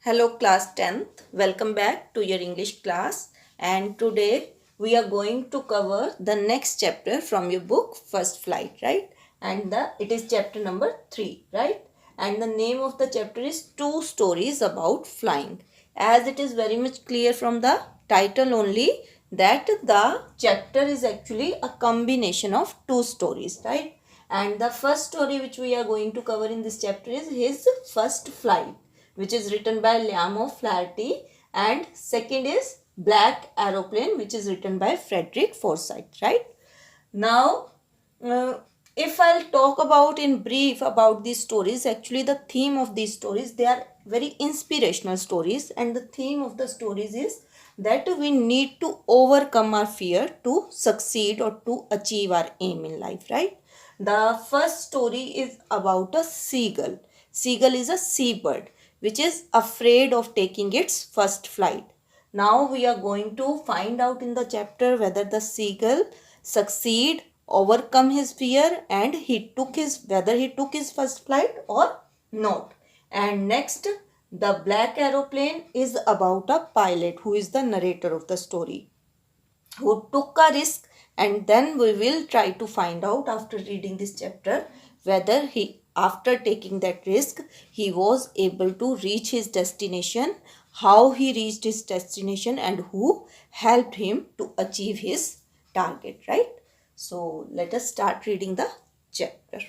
Hello class 10th, welcome back to your English class, and today we are going to cover the next chapter from your book First Flight, right? And it is chapter number 3, right? And the name of the chapter is Two Stories About Flying. As it is very much clear from the title only that the chapter is actually a combination of two stories, right? And the first story which we are going to cover in this chapter is his first flight, which is written by Liam O'Flaherty, and second is Black Aeroplane, which is written by Frederick Forsyth, right? Now, uh, if I'll talk about in brief about these stories, actually the theme of these stories, they are very inspirational stories, and the theme of the stories is that we need to overcome our fear to succeed or to achieve our aim in life, right? The first story is about a seagull. Seagull is a seabird which is afraid of taking its first flight. Now we are going to find out in the chapter whether the seagull succeed, overcome his fear, and whether he took his first flight or not. And next, the Black Aeroplane is about a pilot who is the narrator of the story, who took a risk, and then we will try to find out after reading this chapter whether he, after taking that risk, he was able to reach his destination, how he reached his destination, and who helped him to achieve his target, right? So let us start reading the chapter.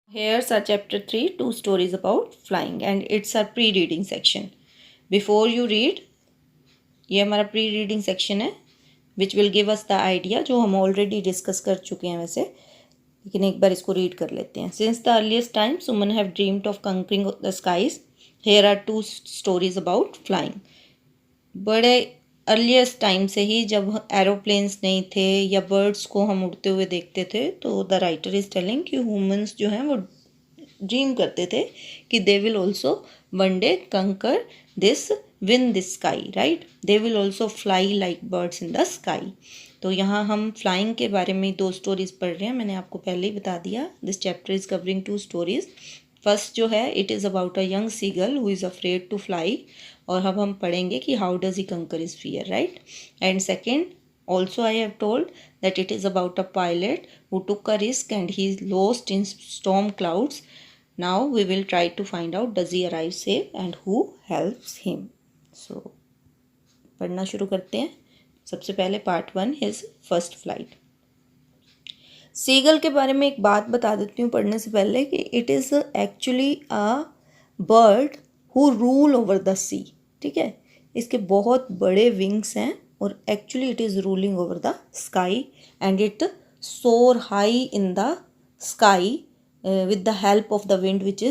Here's our chapter 3, Two Stories About Flying, and it's our pre-reading section. Before you read, ये हमारा pre reading section है which will give us the idea, जो हम already discuss कर चुके हैं वैसे, लेकिन एक बार इसको रीड कर लेते हैं. सिंस द अर्लीस्ट टाइम सुमन have dreamed of conquering the skies, here are two stories about flying. बड़े अर्लीस्ट टाइम से ही, जब एरोप्लेन्स नहीं थे या बर्ड्स को हम उड़ते हुए देखते थे, तो द राइटर इज़ टेलिंग कि ह्यूमंस जो हैं वो ड्रीम करते थे कि they will also one day conquer this win this sky, right? They will also fly like birds in the sky. तो यहाँ हम फ्लाइंग के बारे में दो स्टोरीज पढ़ रहे हैं. मैंने आपको पहले ही बता दिया. This chapter is covering two stories. First जो है, it is about a young seagull who is afraid to fly, और अब हम पढ़ेंगे कि how does he conquer his fear, right? And second, also I have told that it is about a pilot who took a risk and he is lost in storm clouds. Now we will try to find out does he arrive safe and who helps him. So पढ़ना शुरू करते हैं. सबसे पहले part 1, his first flight. Seagull के बारे में एक बात बता देती हूँ पढ़ने से पहले कि it is actually a bird who rule over the sea. ठीक है, इसके बहुत बड़े विंग्स हैं और actually it is ruling over the sky and it soar high in the sky with the help of the wind which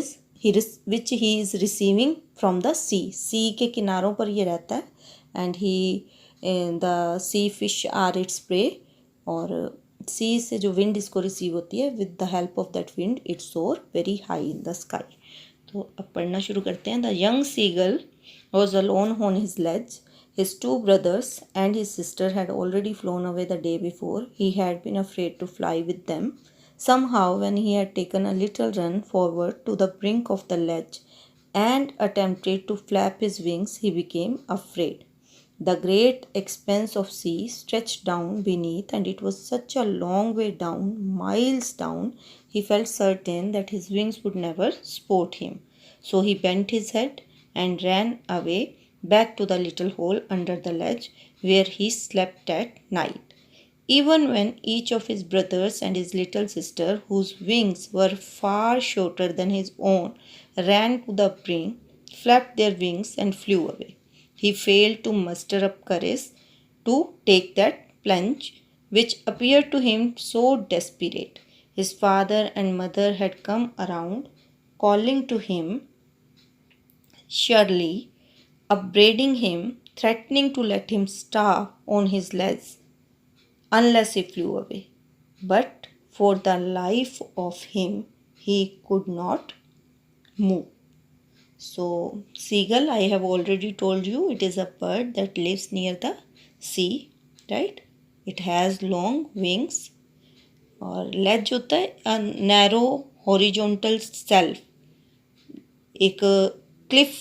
he is receiving from the sea. Sea के किनारों पर ये रहता है and he the sea fish are its prey, और sea से जो wind इसको रिसीव होती है, with the help of that wind it soar very high in the sky. तो अब पढ़ना शुरू करते हैं. The young seagull was alone on his ledge. His two brothers and his sister had already flown away the day before. He had been afraid to fly with them. Somehow, when he had taken a little run forward to the brink of the ledge and attempted to flap his wings, he became afraid. The great expanse of sea stretched down beneath, and it was such a long way down, miles down, he felt certain that his wings would never support him. So he bent his head and ran away back to the little hole under the ledge where he slept at night. Even when each of his brothers and his little sister, whose wings were far shorter than his own, ran to the brink, flapped their wings and flew away, he failed to muster up courage to take that plunge which appeared to him so desperate. His father and mother had come around, calling to him surely, upbraiding him, threatening to let him starve on his legs unless he flew away. But for the life of him, he could not move. So, seagull, I have already told you, it is a bird that lives near the sea, right? It has long wings. और ledge होता है a narrow horizontal shelf, एक Cliff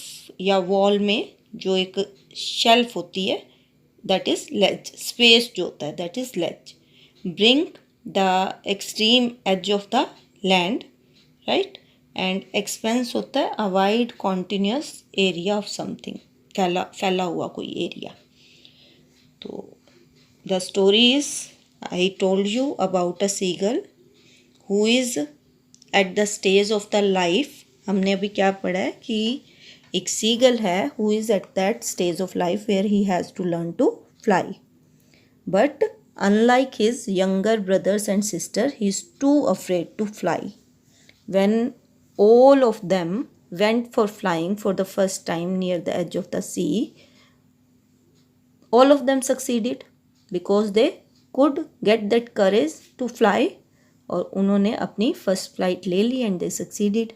या wall में जो एक shelf होती है, दैट इज लेज. स्पेस जो होता है that is ledge. Bring the extreme edge of the land, right. And expanse होता है a wide continuous area of something, फैला हुआ कोई एरिया. तो the story is, I told you about a seagull who is at the stage of the life. हमने अभी क्या पढ़ा है कि एक सीगल है who is at that stage of life where he has to learn to fly. But unlike his younger brothers and sister he is too afraid to fly. When all of them went for flying for the first time near the edge of the sea, all of them succeeded because they could get that courage to fly. और उन्होंने अपनी first flight ले ली and they succeeded.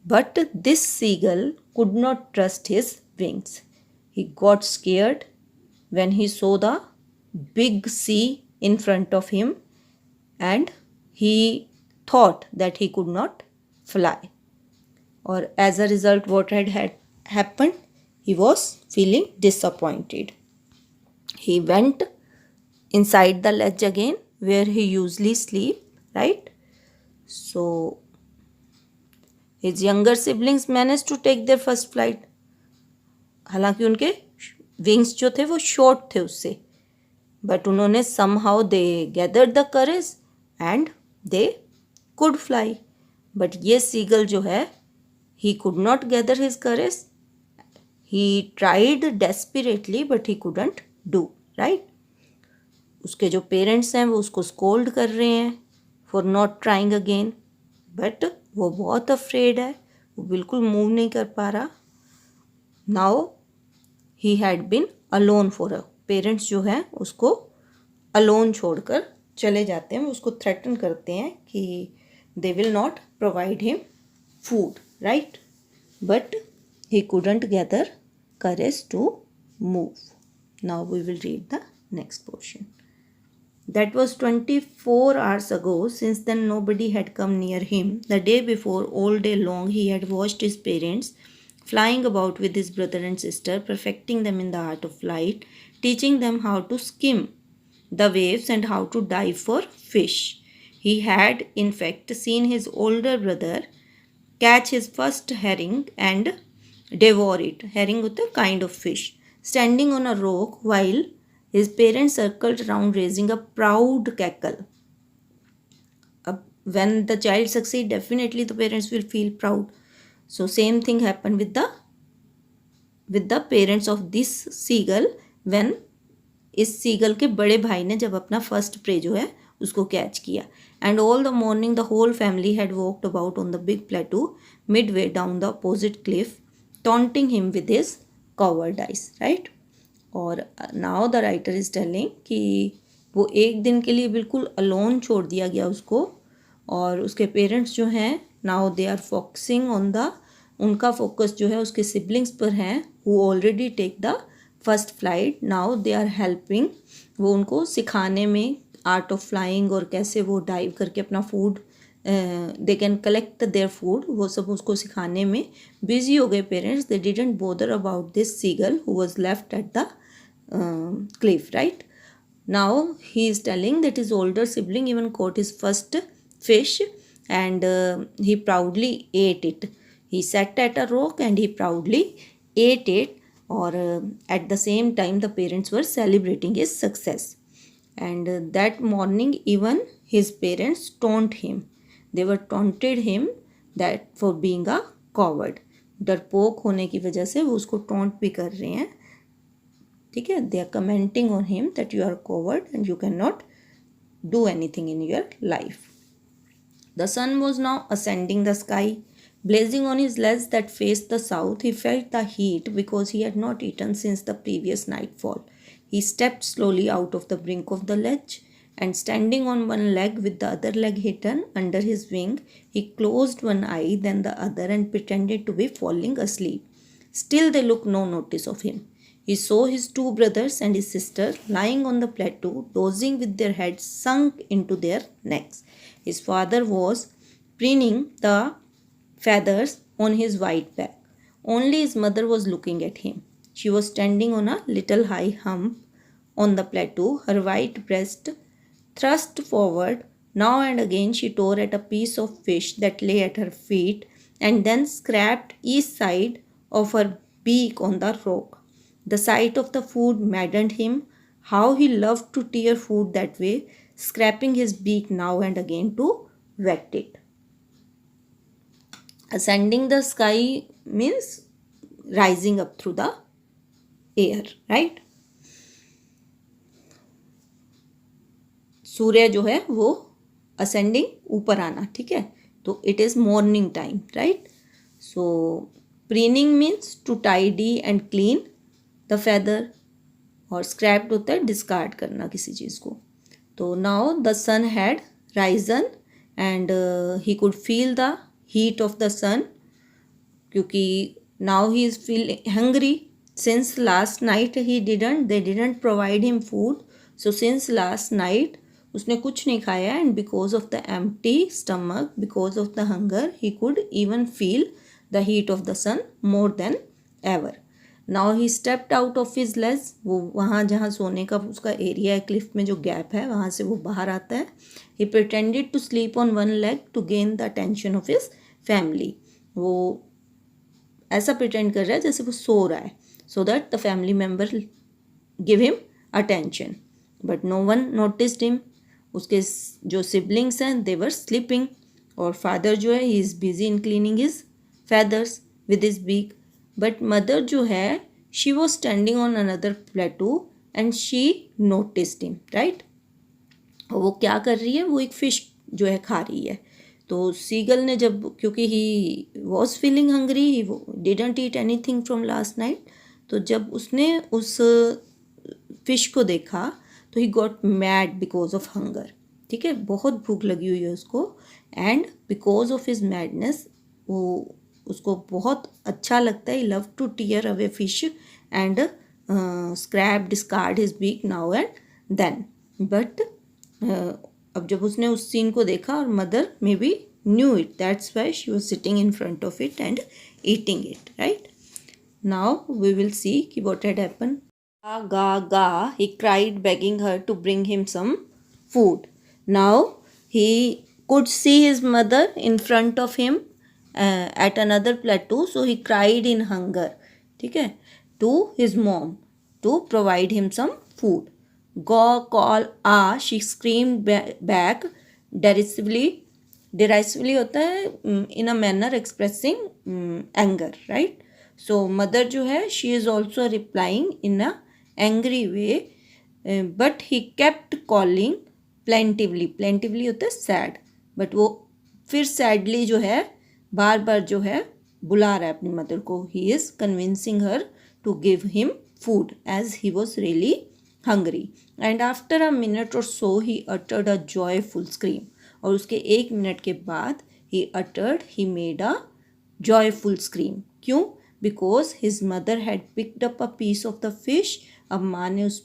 But this seagull could not trust his wings. He got scared when he saw the big sea in front of him and he thought that he could not fly. Or as a result, what had happened? He was feeling disappointed. He went inside the ledge again where he usually sleep, right? So his younger siblings managed to take their first flight. हालांकि उनके wings जो थे वो short थे उससे, but उन्होंने somehow they gathered the courage and they could fly. But ये seagull जो है, he could not gather his courage. He tried desperately but he couldn't do, right? उसके जो पेरेंट्स हैं वो उसको स्कोल्ड कर रहे हैं for not trying again, but वो बहुत अफ्रेड है, वो बिल्कुल मूव नहीं कर पा रहा. Now he had been alone for a, parents जो हैं उसको अलोन छोड़कर चले जाते हैं, उसको थ्रेटन करते हैं कि they will not provide him food, right? But he couldn't gather courage to move. Now we will read the next portion. That was 24 hours ago. Since then nobody had come near him. The day before, all day long, he had watched his parents flying about with his brother and sister, perfecting them in the art of flight, teaching them how to skim the waves and how to dive for fish. He had, in fact, seen his older brother catch his first herring and devour it. Herring होता है kind of fish. Standing on a rock while his parents circled around raising a proud cackle. When the child succeeds, definitely the parents will feel proud. So same thing happened with the parents of this seagull when इस seagull के बड़े भाई ने जब अपना first pray जो है उसको कैच किया. And all the morning the whole family had walked about on the big plateau mid way down the opposite cliff, taunting him with his cowardice, right. और now the writer is telling कि वो एक दिन के लिए बिल्कुल alone छोड़ दिया गया उसको, और उसके पेरेंट्स जो हैं now they are focusing on the, उनका फोकस जो है उसके सिबलिंग्स पर हैं who already take the first flight. Now they are helping, वो उनको सिखाने में आर्ट ऑफ फ्लाइंग और कैसे वो डाइव करके अपना food they can collect their food, वो सब उसको सिखाने में बिजी हो गए parents. They didn't bother about this seagull who was left at the cliff, right. Now he is telling that his older sibling even caught his first fish and he proudly ate it. He sat at a rock and he proudly ate it. Or at the same time the parents were celebrating his success. And that morning even his parents taunt him. They were taunted him that for being a coward. डरपोक होने की वजह से वो उसको taunt भी कर रहे हैं, ठीक है. They are commenting on him that you are coward and you can not do anything in your life. The sun was now ascending the sky. Blazing on his ledge that faced the south, he felt the heat because he had not eaten since the previous nightfall. He stepped slowly out of the brink of the ledge and standing on one leg with the other leg hidden under his wing, he closed one eye, then the other, and pretended to be falling asleep. Still they took no notice of him. He saw his two brothers and his sister lying on the plateau, dozing with their heads sunk into their necks. His father was preening the feathers on his white back. Only his mother was looking at him. She was standing on a little high hump on the plateau, her white breast thrust forward. Now and again she tore at a piece of fish that lay at her feet and then scraped each side of her beak on the rock. The sight of the food maddened him. How he loved to tear food that way, scraping his beak now and again to wet it. Ascending the sky means rising up through the air, right? सूर्य जो है वो ascending ऊपर आना, ठीक है. तो it is morning time, right. So preening means to tidy and clean the feather, और स्क्रैप्ड होता है डिस्कार्ड करना किसी चीज़ को. तो now the sun had risen and he could feel the heat of the sun, क्योंकि now he is feel hungry. Since last night they didn't provide him food. So since last night उसने कुछ नहीं खाया, and because of the empty stomach, because of the hunger, he could even feel the heat of the sun more than ever. Now he stepped out of his ledge. वो वहाँ जहाँ सोने का उसका एरिया है, क्लिफ में जो gap है, वहाँ से वो बाहर आता है. He pretended to sleep on one leg to gain the attention of his family. वो ऐसा प्रिटेंड कर रहा है जैसे वो सो रहा है, so that the family member give him attention. But no one noticed him. उसके जो सिबलिंग्स हैं दे वर स्लीपिंग, और फादर जो है he is busy in cleaning his feathers with his beak. But mother जो है she was standing on another plateau and she noticed him, right. वो क्या कर रही है, वो एक फ़िश जो है खा रही है. तो सीगल ने जब, क्योंकि he was feeling hungry, he didn't eat anything from last night, तो जब उसने उस फिश को देखा तो he got mad because of hunger, ठीक है. बहुत भूख लगी हुई है उसको, and because of his madness वो उसको बहुत अच्छा लगता है. He love to tear away fish and scrap discard his beak now and then. But अब जब उसने उस सीन को देखा, और mother may be knew it, that's why she was sitting in front of it and eating it, right. Now we will see कि what had happened. Ga, ga, ga, he cried, begging her to bring him some food. Now he could see his mother in front of him at another plateau, so he cried in hunger, ठीक है, to his mom to provide him some food. Go, call, she screamed back derisively. Derisively होता है in a manner expressing anger, right. So mother जो है she is also replying in a angry way, but he kept calling plaintively. plaintively होता है sad, but वो फिर sadly जो है बार बार जो है बुला रहा है अपनी मदर को. he is convincing her to give him food as he was really hungry. and after a minute or so he uttered a joyful scream. और उसके 1 मिनट के बाद he made a joyful scream. क्यों? because his mother had picked up a piece of the fish. अब माँ ने उस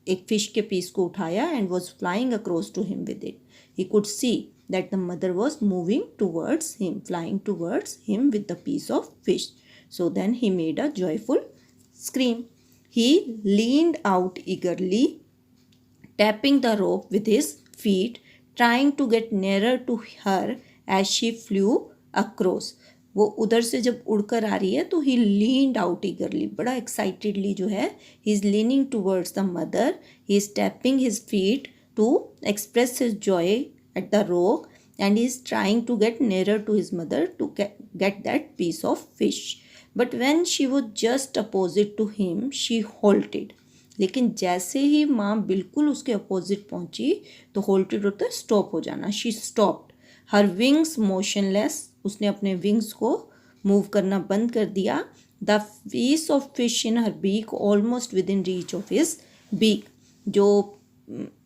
एक फिश के पीस को उठाया and was flying across to him with it. He could see that the mother was moving towards him, flying towards him with the piece of fish. So then he made a joyful scream. He leaned out eagerly, tapping the rope with his feet, trying to get nearer to her as she flew across. वो उधर से जब उड़कर आ रही है तो ही leaned out ईगरली, बड़ा excitedly जो है he is leaning towards the mother. He is tapping his feet to express his joy at the rock, and he is trying to get nearer to his mother to get that piece of fish. But when she was just opposite to him she halted. लेकिन जैसे ही माँ बिल्कुल उसके opposite पहुँची तो होल्टेड होता है stop हो जाना. She stopped, her wings motionless. उसने अपने विंग्स को मूव करना बंद कर दिया. The piece of fish in her beak almost within reach of his beak. जो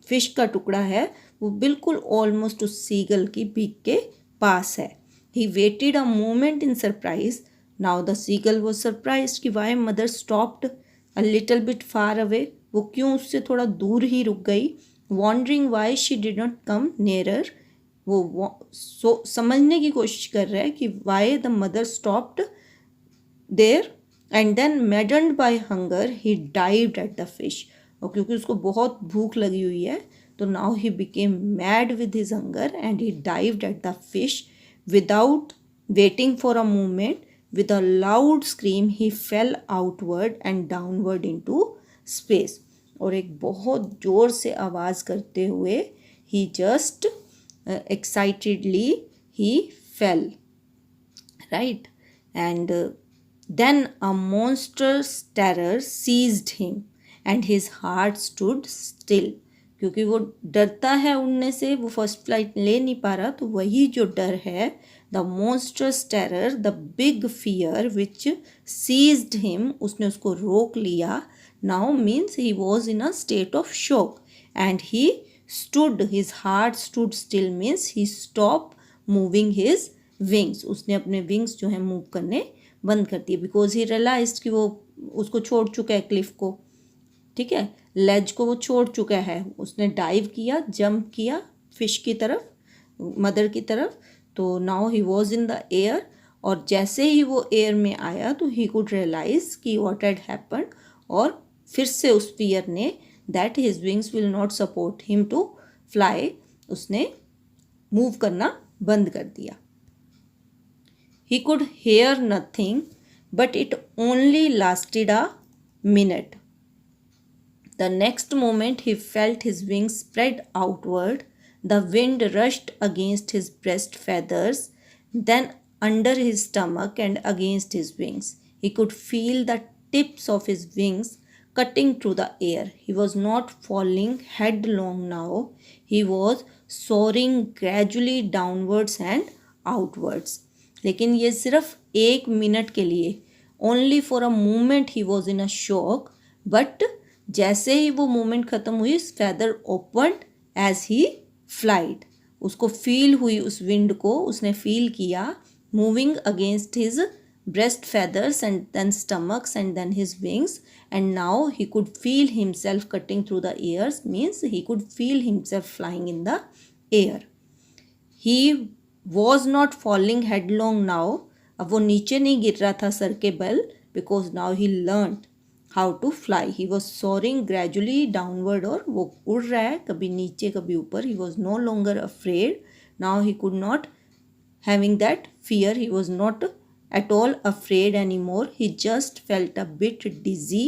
फिश का टुकड़ा है वो बिल्कुल ऑलमोस्ट उस सीगल की बीक के पास है. He waited a moment in surprise. Now the seagull was surprise कि why mother stopped a little bit far away. वो क्यों उससे थोड़ा दूर ही रुक गई. Wondering why she did not come nearer. वो समझने की कोशिश कर रहा है कि why the mother stopped there, and then maddened by hunger he dived at the fish. और क्योंकि उसको बहुत भूख लगी हुई है, तो now he became mad with his hunger and he dived at the fish without waiting for a moment. With a loud scream he fell outward and downward into space. और एक बहुत जोर से आवाज़ करते हुए he just excitedly he fell, right? And then a monstrous terror seized him and his heart stood still. क्योंकि वो डरता है उड़ने से, वो फर्स्ट फ्लाइट ले नहीं पा रहा, तो वही जो डर है, the monstrous terror, the big fear which seized him, उसने उसको रोक लिया. Now means he was in a state of shock and he stood, his heart stood still means he stopped moving his wings. उसने अपने wings जो है move करने बंद कर दिए, बिकॉज ही रियलाइज्ड कि वो उसको छोड़ चुका है क्लिफ को, ठीक है, लेज को वो छोड़ चुका है. उसने डाइव किया, जंप किया फिश की तरफ, मदर की तरफ, तो now he was in the air. और जैसे ही वो एयर में आया तो ही कुड रियलाइज कि व्हाट हैड हैपेंड, और फिर से उस फियर ने that his wings will not support him to fly, उसने मूव करना बंद कर दिया. He could hear nothing, but it only lasted a minute. The next moment he felt his wings spread outward. The wind rushed against his breast feathers, then under his stomach and against his wings. He could feel the tips of his wings cutting through the air. He was not falling headlong now. He was soaring gradually downwards and outwards. लेकिन ये सिर्फ 1 minute के लिए, only for a moment he was in a shock, but जैसे ही वो moment ख़त्म हुई, feather opened as he flied. उसको फील हुई, उस विंड को उसने फील किया, moving against his breast feathers and then stomachs and then his wings, and now he could feel himself cutting through the airs, means he could feel himself flying in the air. He was not falling headlong now. अब वो नीचे नहीं गिर रहा था sir के बल, because now he learned how to fly. He was soaring gradually downward, और वो उड़ रहा है कभी नीचे कभी ऊपर. He was no longer afraid. Now he could not having that fear. He was not at all afraid anymore. He just felt a bit dizzy.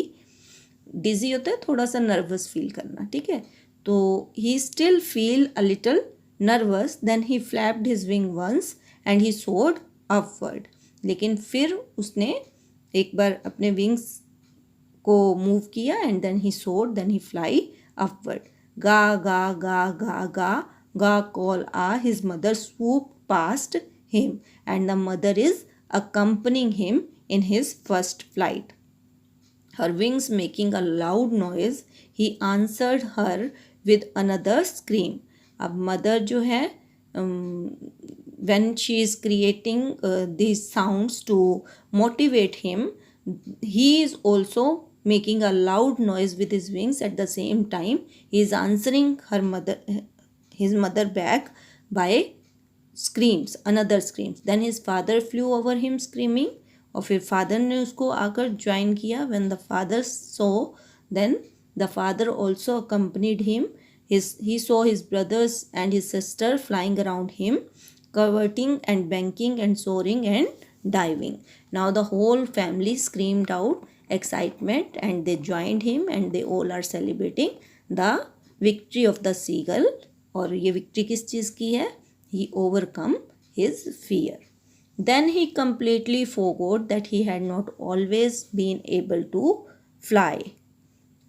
Dizzy होता है थोड़ा सा नर्वस फील करना, ठीक है. तो he still feel a little nervous. Then he flapped his wing once and he soared upward. लेकिन फिर उसने एक बार अपने विंग्स को मूव किया and then he soared, then he fly upward. Ga ga ga ga ga ga call ah. His mother swooped past him and the mother is accompanying him in his first flight. Her wings making a loud noise, he answered her with another scream. अब mother जो है when she is creating these sounds to motivate him, he is also making a loud noise with his wings. At the same time he is answering his mother back by screams, another screams. Then his father flew over him screaming, और फिर father ने उसको आकर join किया. When the father saw, then the father also accompanied him. He saw his brothers and his sister flying around him, curveting and banking and soaring and diving. Now the whole family screamed out excitement and they joined him and they all are celebrating the victory of the seagull. और ये victory किस चीज़ की है? He overcome his fear. Then he completely forgot that he had not always been able to fly,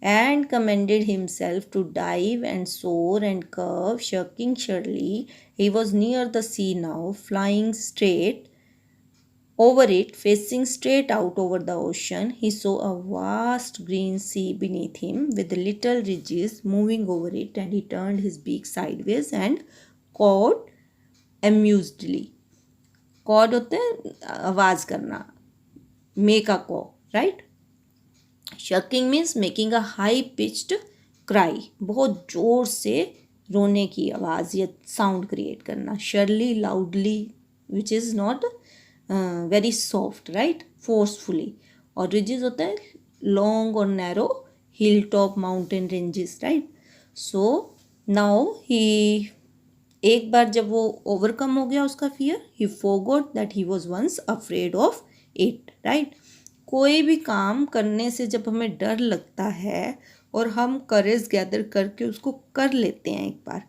and commended himself to dive and soar and curve, shirking surely. He was near the sea now, flying straight over it, facing straight out over the ocean. He saw a vast green sea beneath him with little ridges moving over it, and he turned his beak sideways and cawed amusedly. Cawed होते हैं आवाज़ करना, make a caw, right. Shrieking means making a high pitched cry, बहुत ज़ोर से रोने की आवाज़ या साउंड क्रिएट करना. Shrilly loudly which is not very soft, right. Forcefully, और रिजेस होता है लॉन्ग और narrow hill top mountain ranges, right. So now he, एक बार जब वो ओवरकम हो गया उसका fear, he forgot that he was once afraid of it, right. कोई भी काम करने से जब हमें डर लगता है और हम करेज गैदर करके उसको कर लेते हैं एक बार,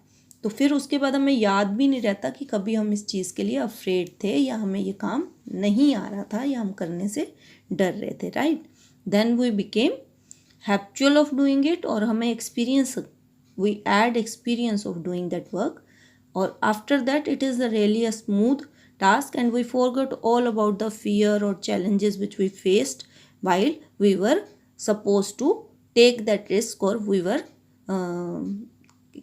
तो फिर उसके बाद हमें याद भी नहीं रहता कि कभी हम इस चीज़ के लिए अफ्रेड थे या हमें ये काम नहीं आ रहा था या हम करने से डर रहे थे, राइट. Then we became habitual of doing it, और हमें experience, we had experience of doing that work, और after that it is really a smooth task and we forgot all about the fear or challenges which we faced while we were supposed to take that risk, or we were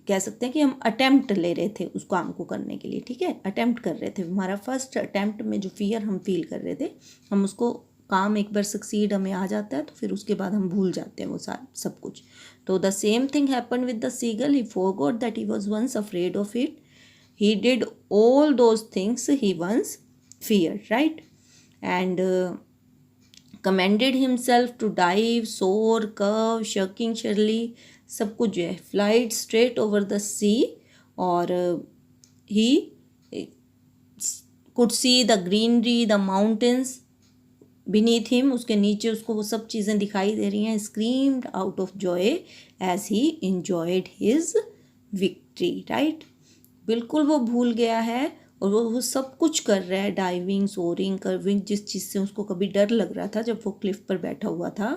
कह सकते हैं कि हम attempt ले रहे थे उस काम को करने के लिए, ठीक है, अटेम्प्ट कर रहे थे. हमारा फर्स्ट अटेम्प्ट में जो फियर हम फील कर रहे थे, हम उसको काम एक बार सक्सीड हमें आ जाता है तो फिर उसके बाद हम भूल जाते हैं वो सब कुछ. तो the same thing happen with the seagull, he forgot that he was once afraid of it. He did all those things he once feared, right? And commended himself to dive, soar, curve, shirking surely, सब कुछ जो है, flight straight over the sea, और he could see the greenery, the mountains beneath him, उसके नीचे उसको वो सब चीज़ें दिखाई दे रही हैं. Screamed out of joy as he enjoyed his victory, right? बिल्कुल वो भूल गया है और वो सब कुछ कर रहा है, डाइविंग, सोरिंग, कर्विंग, जिस चीज़ से उसको कभी डर लग रहा था जब वो क्लिफ पर बैठा हुआ था,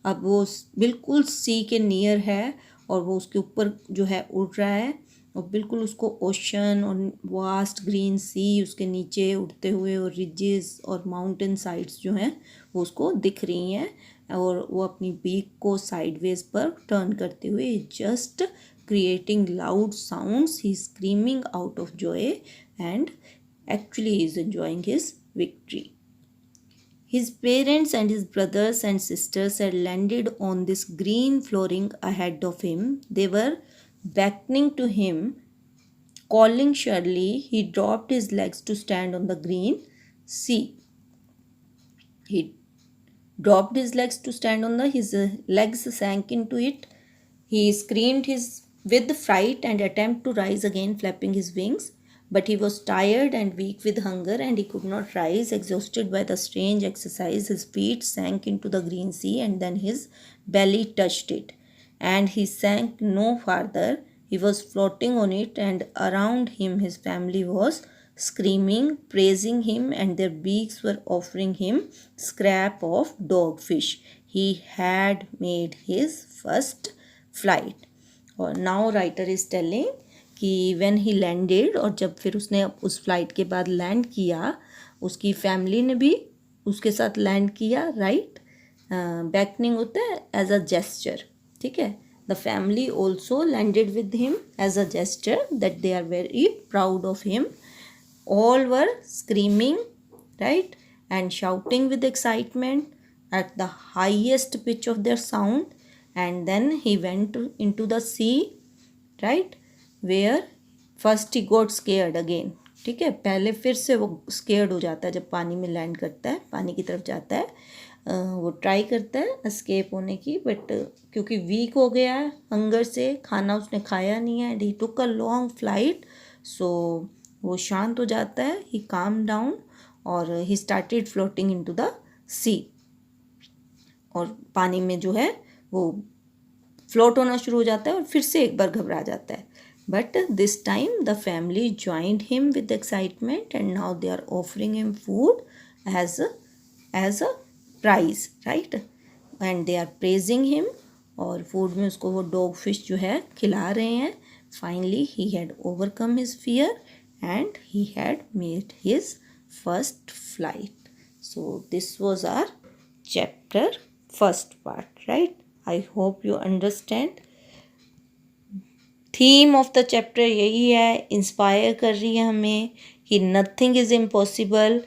अब वो बिल्कुल सी के नियर है और वो उसके ऊपर जो है उड़ रहा है, और बिल्कुल उसको ओशन और वास्ट ग्रीन सी उसके नीचे उड़ते हुए, और रिजेस और माउंटेन साइड्स जो हैं वो उसको दिख रही हैं, और वो अपनी बीक को साइडवेज पर टर्न करते हुए just creating loud sounds, he's screaming out of joy and actually he is enjoying his victory. His parents and his brothers and sisters had landed on this green flooring ahead of him. They were beckoning to him, calling surely. He dropped his legs to stand on the green sea. He dropped his legs to stand on his legs sank into it. He screamed with fright and attempted to rise again, flapping his wings. But he was tired and weak with hunger, and he could not rise. Exhausted by the strange exercise, his feet sank into the green sea, and then his belly touched it. And he sank no farther. He was floating on it, and around him his family was screaming, praising him, and their beaks were offering him scrap of dogfish. He had made his first flight. और now writer is telling कि when he landed, और जब फिर उसने उस flight के बाद land किया, उसकी फैमिली ने भी उसके साथ लैंड किया, राइट. बैकनिंग होता है एज अ जेस्चर, ठीक है. The family also landed with him as a gesture that they are very proud of him. All were screaming, right, and shouting with excitement at the highest pitch of their sound. And then he went into the sea, right, where first he got scared again, ठीक है. पहले फिर से वो scared हो जाता है जब पानी में लैंड करता है, पानी की तरफ जाता है, वो ट्राई करता है एस्केप होने की, बट क्योंकि वीक हो गया है हंगर से, खाना उसने खाया नहीं है, and he took a long flight, so वो शांत हो जाता है, ही काम डाउन, और he started floating into the sea, और पानी में जो है वो फ्लोट होना शुरू हो जाता है और फिर से एक बार घबरा जाता है. But this time the family joined him with excitement, and now they are offering him food as a prize, right, and they are praising him, और फूड में उसको वो डॉग फिश जो है खिला रहे हैं. Finally he had overcome his fear and he had made his first flight. So this was our chapter first part, right. I hope you understand. Theme of the chapter यही है, inspire कर रही है हमें कि nothing is impossible,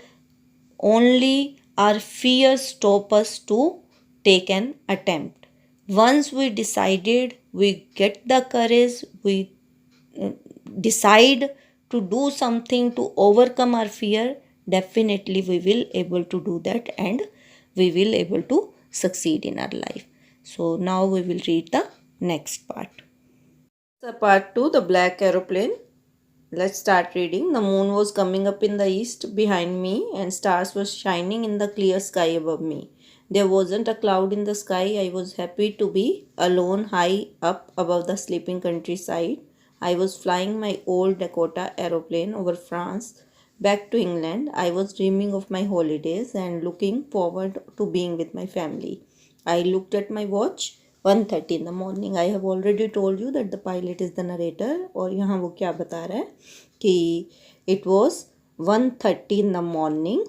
only our fear stop us to take an attempt. Once we decided, we get the courage, we decide to do something to overcome our fear, definitely we will able to do that and we will able to succeed in our life. So now we will read the next part. So part 2, the black aeroplane. Let's start reading. The moon was coming up in the east behind me, and stars were shining in the clear sky above me. There wasn't a cloud in the sky. I was happy to be alone high up above the sleeping countryside. I was flying my old Dakota aeroplane over France back to England. I was dreaming of my holidays and looking forward to being with my family. I looked at my watch. 1:30 in the morning. I have already told you that the pilot is the narrator. और यहाँ वो क्या बता रहा है कि it was 1:30 in the morning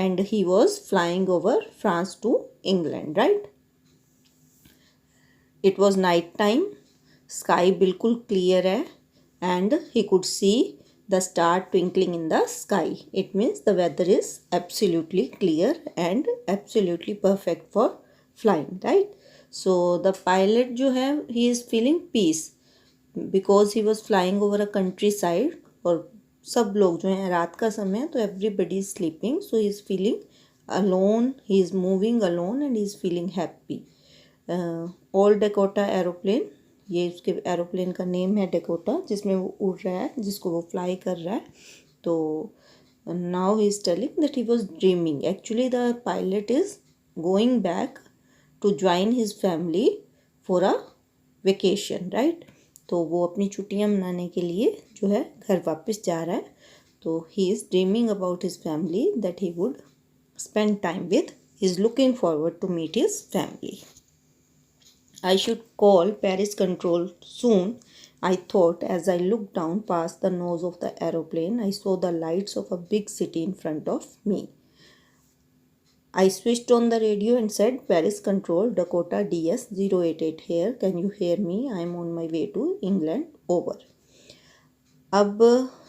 and he was flying over France to England, right? It was night time. Sky बिल्कुल clear है and he could see the star twinkling in the sky. It means the weather is absolutely clear and absolutely perfect for flying, right? So the pilot जो है he is feeling peace because he was flying over a countryside. और सब लोग जो हैं रात का समय तो everybody is sleeping, so he is feeling alone, he is moving alone and he is feeling happy. Old Dakota aeroplane, ये उसके एरोप्लेन का नेम है डेकोटा, जिसमें वो उड़ रहा है, जिसको वो फ्लाई कर रहा है. तो now he is telling that he was dreaming. Actually the pilot is going back to join his family for a vacation, right. तो वो अपनी छुट्टियां मनाने के लिए जो है घर वापस जा रहा है. तो he is dreaming about his family that he would spend time with. He is looking forward to meet his family. I should call Paris control soon, I thought as I looked down past the nose of the aeroplane. I saw the lights of a big city in front of me. I switched on the radio and said, Paris control, Dakota DS 088 here. Can you hear me? I am on my way to England. Over. अब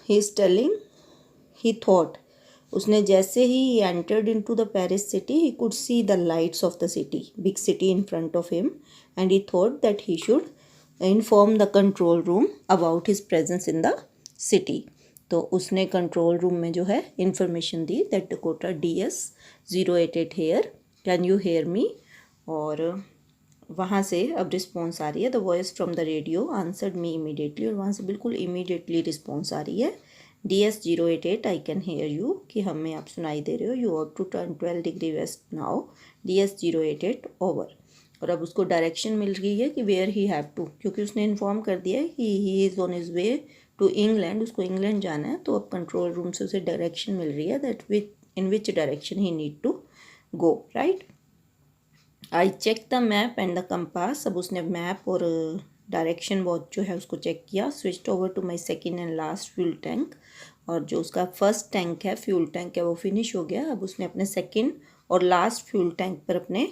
he is telling, he thought, उसने जैसे ही entered into the Paris city he could see the lights of the city, big city in front of him, and he thought that he should inform the control room about his presence in the city. तो उसने control room में जो है information दी that Dakota DS 088 here, can you hear me. और वहाँ से अब रिस्पॉन्स आ रही है, the voice from the radio answered me immediately, और वहाँ से बिल्कुल इमीडिएटली रिस्पॉन्स आ रही है. DS 088 I can hear you, कि हमें आप सुनाई दे रहे हो. You out to turn 12 degree west now. DS 088 over. और अब उसको डायरेक्शन मिल रही है कि वेयर ही हैव टू, क्योंकि उसने इन्फॉर्म कर दिया है कि he is on his way to England, उसको इंग्लैंड जाना है. तो अब कंट्रोल रूम से उसे डायरेक्शन मिल रही है that in which direction he need to go, right. I check the map and the compass. अब उसने मैप और डायरेक्शन वॉच जो है उसको चेक किया. Switched over to my second and last fuel tank. और जो उसका फर्स्ट टैंक है, फ्यूल टैंक है, वो फिनिश हो गया. अब उसने अपने सेकेंड और लास्ट फ्यूल टैंक पर अपने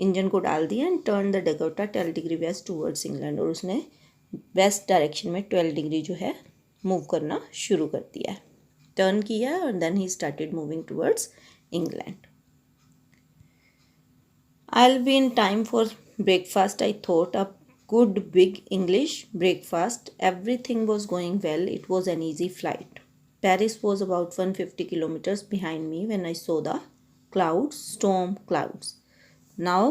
इंजन को डाल दिया and turn the Dakota 12 degree waste towards England. और उसने वेस्ट डायरेक्शन में 12 डिग्री जो है मूव करना शुरू कर दिया है, टर्न किया, और then he started moving towards England. I'll be in time for breakfast, I thought. A good big English breakfast. Everything was going well. It was an easy flight. Paris was about 150 kilometers behind me when I saw the clouds, storm clouds. Now,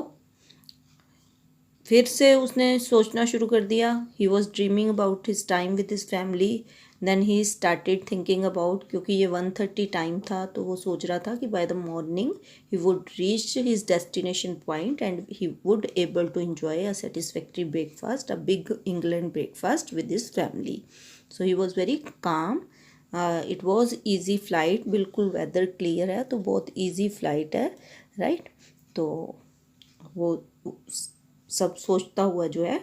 फिर से उसने सोचना शुरू कर दिया. He was dreaming about his time with his family. Then he started thinking about, क्योंकि ये 1:30 time था, तो वो सोच रहा था कि by the morning he would reach his destination point and he would able to enjoy a satisfactory breakfast, a big England breakfast with his family. So he was very calm. It was easy flight. बिल्कुल weather clear है, तो बहुत easy flight है, right. तो वो सब सोचता हुआ जो है,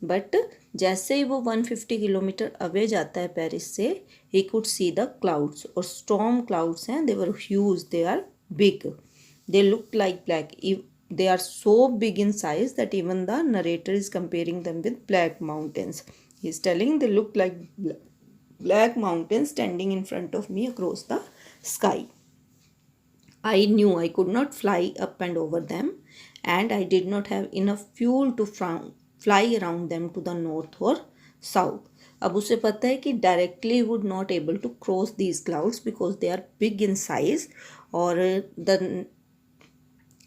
बट जैसे ही वो 150 किलोमीटर अवे जाता है पेरिस से, he could see the clouds. और स्टॉर्म क्लाउड्स हैं, they were huge, they are big, they look like black, they are so big in size that even the narrator is comparing them with black mountains. He is telling they look like black mountains standing in front of me across the sky. I knew I could not fly up and over them, and I did not have enough fuel to fly around them to the north or south. अब उसे पता है कि directly would not able to cross these clouds because they are big in size, और the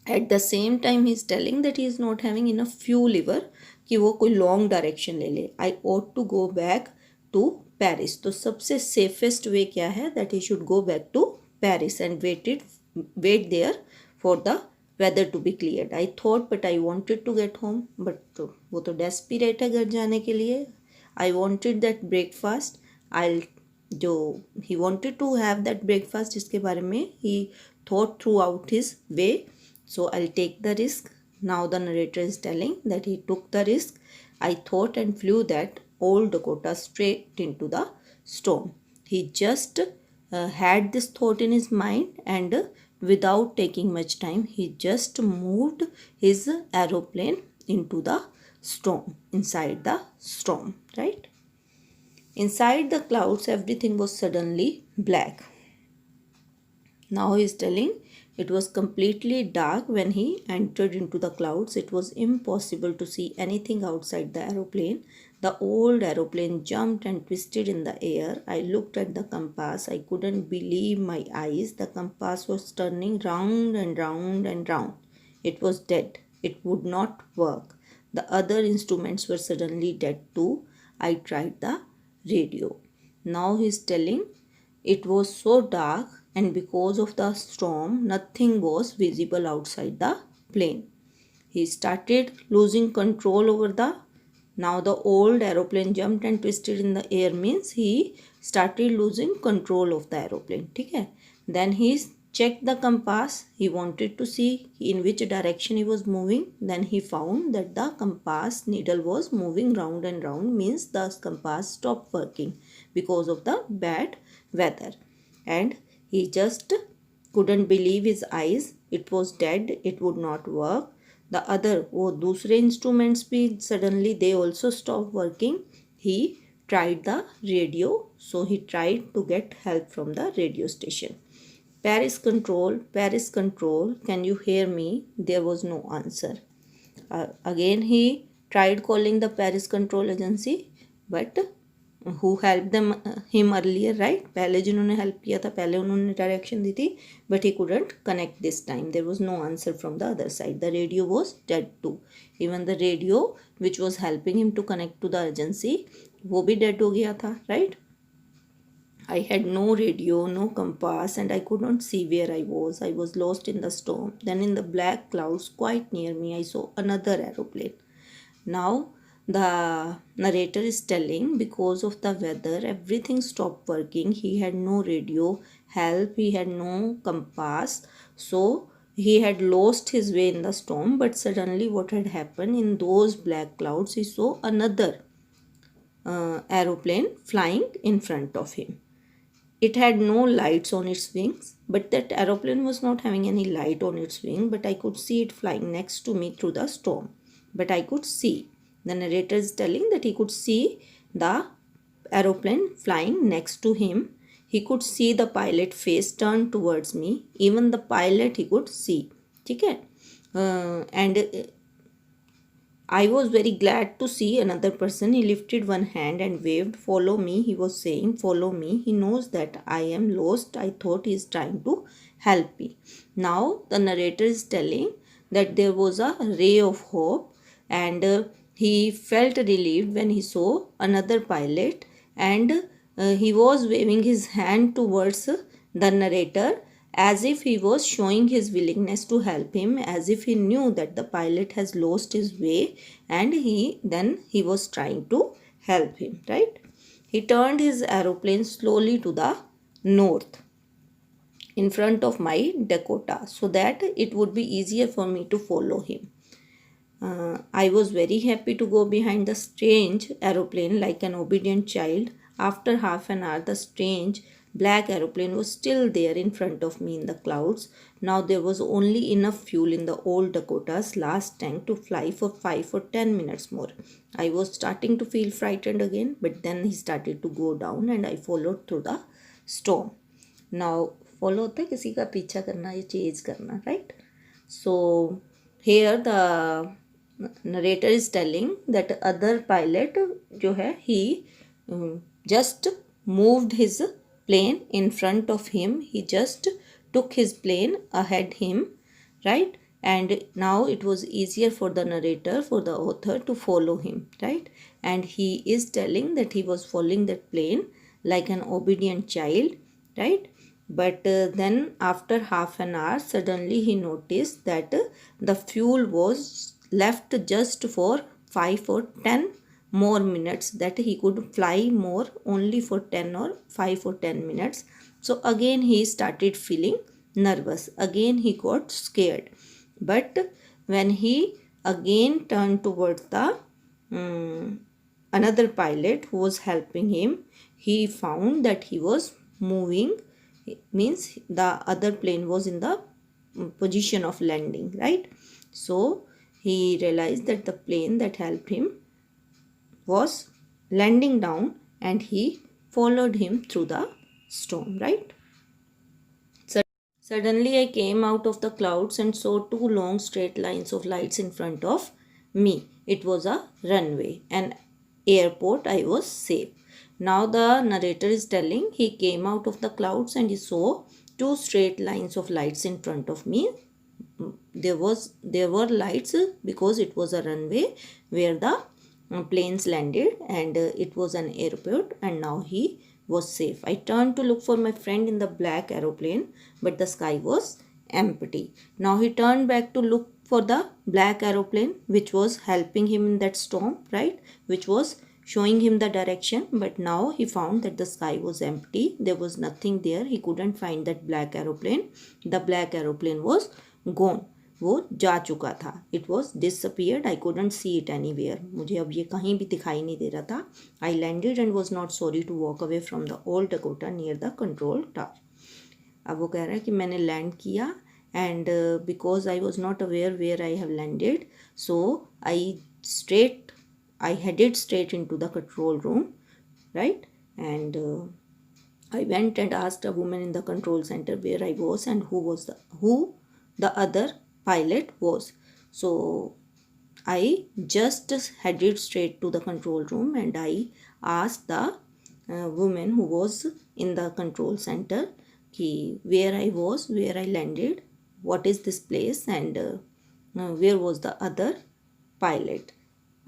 At the same time he is telling that he is not having enough fuel liver कि वो कोई long direction ले ले. I ought to go back to Paris. तो सबसे safest way क्या है, that he should go back to Paris and wait there for the weather to be cleared. I thought but I wanted to get home. But वो तो desperate है घर जाने के लिए. I wanted that breakfast. I'll जो he wanted to have that breakfast जिसके बारे में he thought throughout his way. So I'll take the risk. Now the narrator is telling that he took the risk. I thought and flew that old Dakota straight into the storm. He just had this thought in his mind, and without taking much time, he just moved his aeroplane into the storm, inside the storm, right? Inside the clouds, everything was suddenly black. Now he is telling it was completely dark when he entered into the clouds. It was impossible to see anything outside the aeroplane. The old aeroplane jumped and twisted in the air. I looked at the compass. I couldn't believe my eyes. The compass was turning round and round and round. It was dead. It would not work. The other instruments were suddenly dead too. I tried the radio. Now he is telling it was so dark, and because of the storm, nothing was visible outside the plane. He started losing control over the. Now the old aeroplane jumped and twisted in the air means he started losing control of the aeroplane. ठीक है? Then he checked the compass. He wanted to see in which direction he was moving. Then he found that the compass needle was moving round and round, means the compass stopped working because of the bad weather. And he just couldn't believe his eyes. It was dead. It would not work. The other, वो दूसरे instruments भी suddenly they also stopped working. He tried the radio. So he tried to get help from the radio station. Paris control, can you hear me? There was no answer. Again he tried calling the Paris control agency, but who helped him earlier, right? पहले जिन्होंने help किया था, पहले उन्होंने direction दी थी, but he couldn't connect this time. There was no answer from the other side. The radio was dead too. Even the radio which was helping him to connect to the agency, वो भी dead हो गया था, right? I had no radio, no compass, and I could not see where I was. I was lost in the storm. Then in the black clouds quite near me, I saw another aeroplane. Now the narrator is telling because of the weather, everything stopped working. He had no radio help, he had no compass. So he had lost his way in the storm. But suddenly what had happened, in those black clouds, he saw another aeroplane flying in front of him. It had no lights on its wings, but that aeroplane was not having any light on its wing, but I could see it flying next to me through the storm. But I could see. The narrator is telling that he could see the aeroplane flying next to him. He could see the pilot face turned towards me. Even the pilot he could see. ठीक है? And I was very glad to see another person. He lifted one hand and waved. Follow me, he was saying. Follow me. He knows that I am lost. I thought he is trying to help me. Now the narrator is telling that there was a ray of hope, and he felt relieved when he saw another pilot, and he was waving his hand towards the narrator, as if he was showing his willingness to help him, as if he knew that the pilot has lost his way, and he was trying to help him, right? He turned his aeroplane slowly to the north in front of my Dakota so that it would be easier for me to follow him. I was very happy to go behind the strange aeroplane like an obedient child. After half an hour, the strange black aeroplane was still there in front of me in the clouds. Now there was only enough fuel in the old Dakota's last tank to fly for 5 or 10 minutes more. I was starting to feel frightened again, but then he started to go down and I followed through the storm. Now follow होता है किसी का पीछा करना या chase करना, right? So here the narrator is telling that other pilot जो है he just moved his plane in front of him. He just took his plane ahead him, right? and now it was easier for the narrator, for the author, to follow him, right? And he is telling that he was following that plane like an obedient child, right? But then after half an hour, suddenly he noticed that the fuel was left just for 5 or 10 more minutes, that he could fly more only for 10 or 5 or 10 minutes. So again he started feeling nervous, again he got scared. But when he again turned towards the another pilot who was helping him, he found that he was moving, means the other plane was in the position of landing, right? So he realized that the plane that helped him was landing down, and he followed him through the storm, right? Suddenly I came out of the clouds and saw two long straight lines of lights in front of me. It was a runway, an airport. I was safe. Now the narrator is telling he came out of the clouds and he saw two straight lines of lights in front of me. There were lights because it was a runway where the planes landed, and it was an airport, and now he was safe. I turned to look for my friend in the black aeroplane, but the sky was empty. Now he turned back to look for the black aeroplane which was helping him in that storm, right? Which was showing him the direction, but now he found that the sky was empty. There was nothing there. He couldn't find that black aeroplane. The black aeroplane was gone. वो जा चुका था. It was disappeared. I couldn't see it anywhere. मुझे अब ये कहीं भी दिखाई नहीं दे रहा था. I landed and was not sorry to walk away from the old Dakota near the control tower. अब वो कह रहा है कि मैंने लैंड किया, and because I was not aware where I have landed, so I headed straight into the control room, right? And I went and asked a woman in the control center where I was and who the other pilot was. So I just headed straight to the control room and I asked the woman who was in the control center where I was, where I landed, what is this place, and where was the other pilot.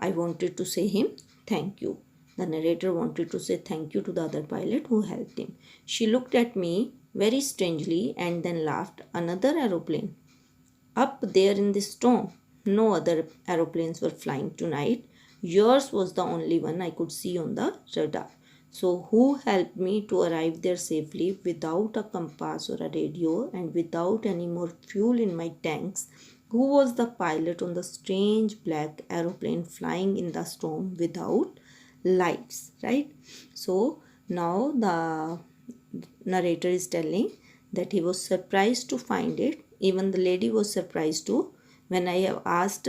I wanted to say him thank you. The narrator wanted to say thank you to the other pilot who helped him. She looked at me very strangely and then laughed. Another aeroplane? Up there in the storm? No other aeroplanes were flying tonight. Yours was the only one I could see on the radar. So who helped me to arrive there safely without a compass or a radio and without any more fuel in my tanks? Who was the pilot on the strange black aeroplane flying in the storm without lights, right? So now the narrator is telling that he was surprised to find it. Even the lady was surprised too when I have asked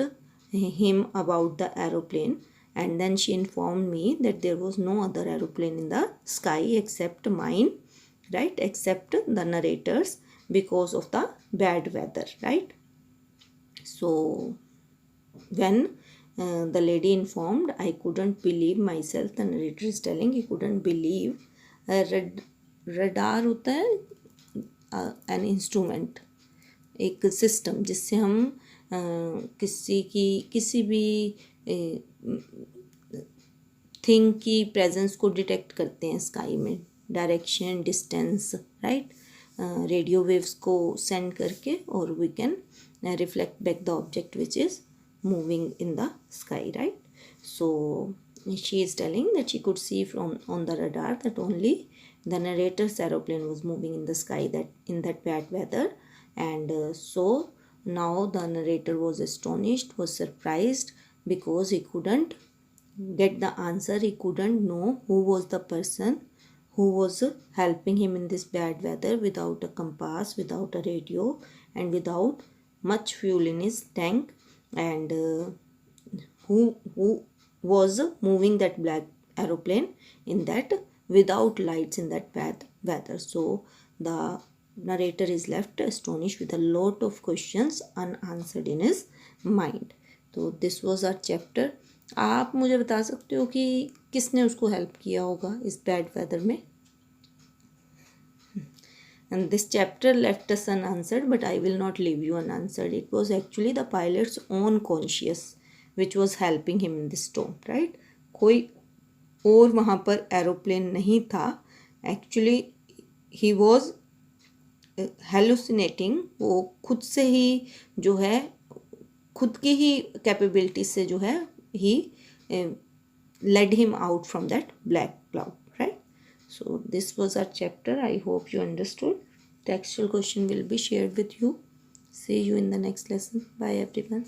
him about the aeroplane, and then she informed me that there was no other aeroplane in the sky except mine, right? Except the narrator's, because of the bad weather, right? So when the lady informed, I couldn't believe myself. The narrator is telling he couldn't believe. radar होता है an instrument, एक system जिससे हम किसी भी thing की presence को detect करते हैं स्काई में, direction, distance, right? Radio waves को सेंड करके, और we can reflect back the object which is moving in the sky, right? So she is telling that she could see from on the radar that only the narrator's aeroplane was moving in the sky, that in that bad weather. And so now the narrator was astonished, was surprised, because he couldn't get the answer. He couldn't know who was the person who was helping him in this bad weather, without a compass, without a radio, and without much fuel in his tank, and who was moving that black aeroplane in that without lights in that bad weather. So the narrator is left astonished with a lot of questions unanswered in his mind. तो this was our chapter. आप मुझे बता सकते हो कि किसने उसको help किया होगा इस बैड वेदर में? And this chapter left us unanswered, but I will not leave you unanswered. It was actually the pilot's own conscience which was helping him in this storm, right? कोई और वहाँ पर aeroplane नहीं था. Actually he was hallucinating. वो खुद से ही जो है, खुद की ही कैपेबिलिटी से जो है, ही led him out from that black cloud, right? So this was our chapter. I hope you understood. Textual question will be shared with you. See you in the next lesson. Bye everyone.